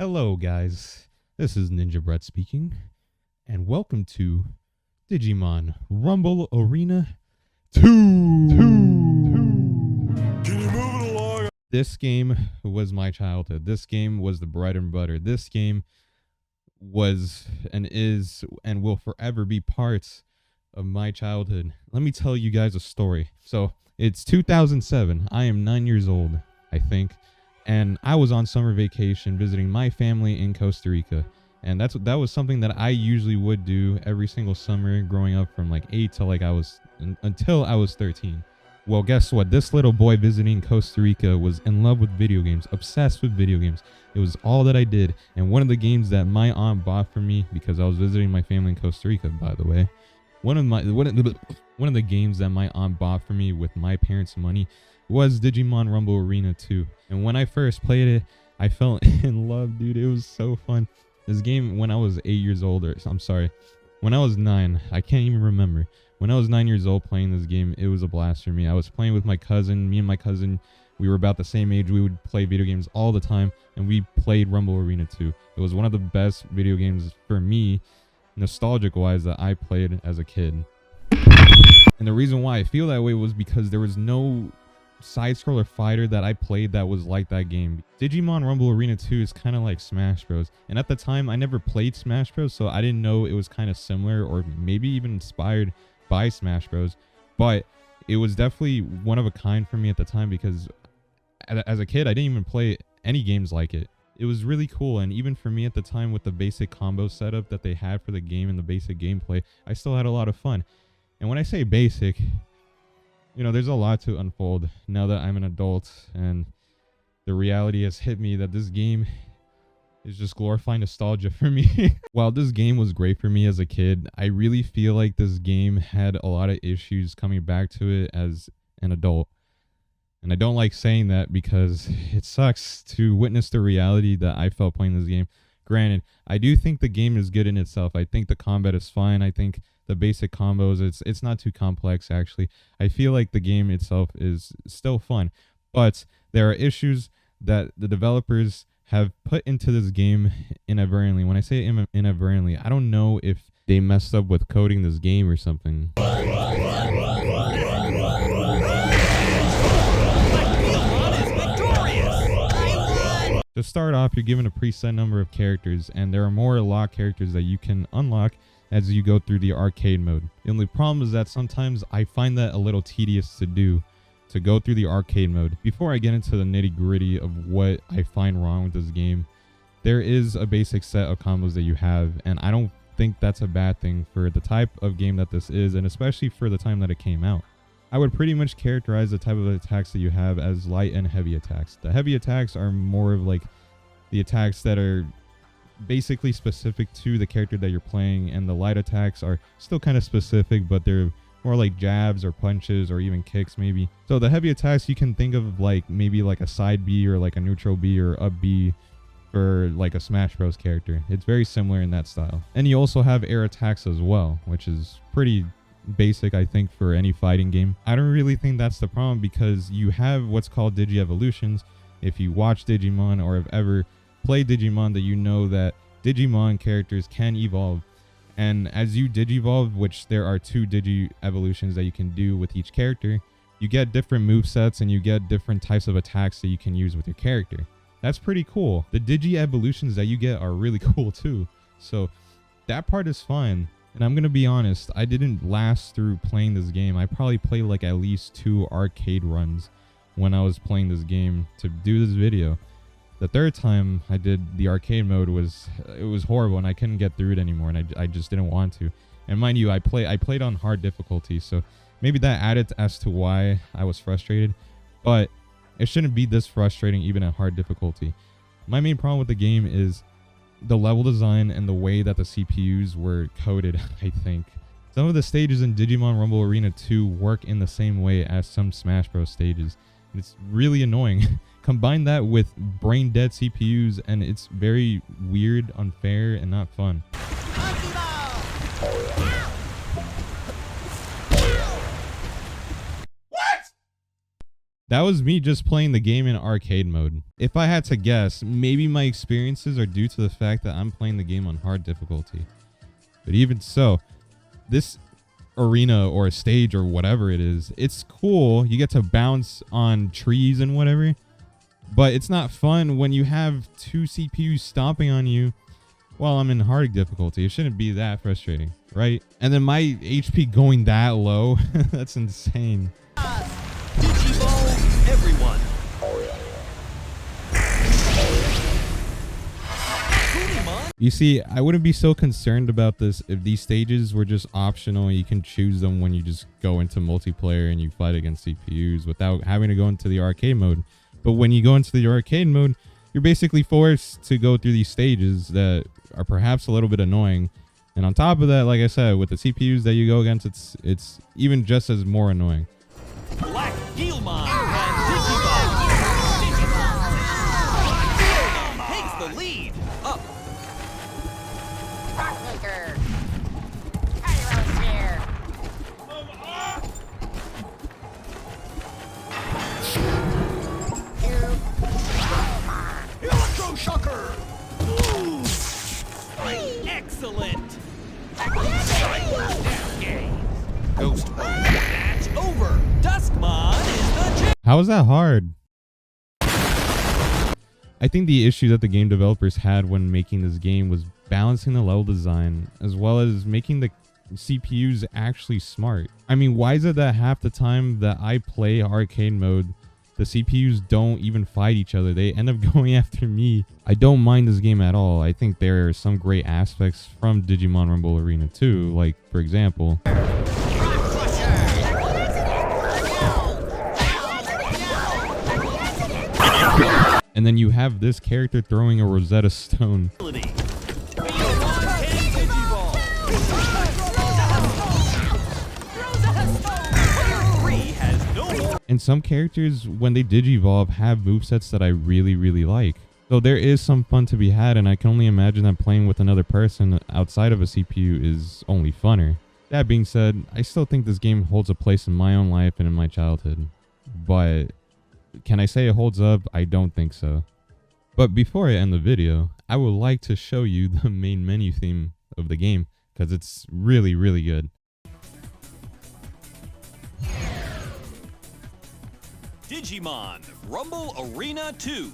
Hello, guys. This is Ninja Brett speaking, and welcome to Digimon Rumble Arena 2. Can you move it along? This game was my childhood. This game was the bread and butter. This game was and is and will forever be parts of my childhood. Let me tell you guys a story. So, it's 2007. I am 9 years old, I think. And I was on summer vacation visiting my family in Costa Rica. And that was something that I usually would do every single summer growing up from like 8 to until I was 13. Well, guess what? This little boy visiting Costa Rica was in love with video games, obsessed with video games. It was all that I did. And one of the games that my aunt bought for me, because I was visiting my family in Costa Rica, by the way, one of the games that my aunt bought for me with my parents' money was Digimon Rumble Arena 2. And when I first played it, I fell in love, dude. It was so fun. This game, when I was 8 years old, when I was 9, I can't even remember. When I was 9 years old playing this game, it was a blast for me. I was playing with my cousin. Me and my cousin, we were about the same age. We would play video games all the time, and we played Rumble Arena 2. It was one of the best video games for me, nostalgic-wise, that I played as a kid. And the reason why I feel that way was because there was no side-scroller fighter that I played that was like that game. Digimon Rumble Arena 2 is kind of like Smash Bros. And at the time, I never played Smash Bros, so I didn't know it was kind of similar or maybe even inspired by Smash Bros. But it was definitely one of a kind for me at the time because as a kid, I didn't even play any games like it. It was really cool, and even for me at the time with the basic combo setup that they had for the game and the basic gameplay, I still had a lot of fun. And when I say basic, you know, there's a lot to unfold now that I'm an adult and the reality has hit me that this game is just glorifying nostalgia for me. While this game was great for me as a kid, I really feel like this game had a lot of issues coming back to it as an adult. And I don't like saying that because it sucks to witness the reality that I felt playing this game. Granted, I do think the game is good in itself. I think the combat is fine. I think the basic combos, it's not too complex, actually. I feel like the game itself is still fun. But there are issues that the developers have put into this game inadvertently. When I say inadvertently, I don't know if they messed up with coding this game or something. To start off, you're given a preset number of characters, and there are more locked characters that you can unlock as you go through the arcade mode. The only problem is that sometimes I find that a little tedious to do, to go through the arcade mode. Before I get into the nitty-gritty of what I find wrong with this game, there is a basic set of combos that you have, and I don't think that's a bad thing for the type of game that this is, and especially for the time that it came out. I would pretty much characterize the type of attacks that you have as light and heavy attacks. The heavy attacks are more of like the attacks that are basically specific to the character that you're playing, and the light attacks are still kind of specific, but they're more like jabs or punches or even kicks maybe. So the heavy attacks you can think of like maybe like a side B or like a neutral B or up B for like a Smash Bros character. It's very similar in that style. And you also have air attacks as well, which is pretty basic, I think, for any fighting game. I don't really think that's the problem because you have what's called Digi-evolutions. If you watch Digimon or have ever played Digimon, that you know that Digimon characters can evolve. And as you Digivolve, which there are 2 Digi-evolutions that you can do with each character, you get different movesets and you get different types of attacks that you can use with your character. That's pretty cool. The Digi-evolutions that you get are really cool too. So that part is fine. And I'm going to be honest, I didn't last through playing this game. I probably played like at least 2 arcade runs when I was playing this game to do this video. The third time I did the arcade mode was horrible, and I couldn't get through it anymore, and I just didn't want to. And mind you, I played on hard difficulty, so maybe that added as to why I was frustrated. But it shouldn't be this frustrating even at hard difficulty. My main problem with the game is the level design and the way that the CPUs were coded, I think. Some of the stages in Digimon Rumble Arena 2 work in the same way as some Smash Bros stages. It's really annoying. Combine that with brain dead CPUs and it's very weird, unfair, and not fun. That was me just playing the game in arcade mode. If I had to guess, maybe my experiences are due to the fact that I'm playing the game on hard difficulty. But even so, this arena or stage or whatever it is, it's cool. You get to bounce on trees and whatever. But it's not fun when you have two CPUs stomping on you while I'm in hard difficulty. It shouldn't be that frustrating, right? And then my HP going that low, that's insane. Digimon, everyone. You see, I wouldn't be so concerned about this if these stages were just optional. You can choose them when you just go into multiplayer and you fight against CPUs without having to go into the arcade mode. But when you go into the arcade mode, you're basically forced to go through these stages that are perhaps a little bit annoying. And on top of that, like I said, with the CPUs that you go against, it's even just as more annoying. Black Digimon and Digimon. Digimon takes the lead. Up. Rockmaker. Pyrosphere. Electroshocker. Excellent. Ghost mode. Match over. Duskmon is the champ. How is that hard? I think the issue that the game developers had when making this game was balancing the level design as well as making the CPUs actually smart. I mean, why is it that half the time that I play arcade mode, the CPUs don't even fight each other? They end up going after me. I don't mind this game at all. I think there are some great aspects from Digimon Rumble Arena too. Like, for example, and then you have this character throwing a Rosetta Stone. And some characters, when they digivolve, have movesets that I really, really like. So there is some fun to be had, and I can only imagine that playing with another person outside of a CPU is only funner. That being said, I still think this game holds a place in my own life and in my childhood. But can I say it holds up? I don't think so. But before I end the video, I would like to show you the main menu theme of the game, because it's really, really good. Digimon Rumble Arena 2.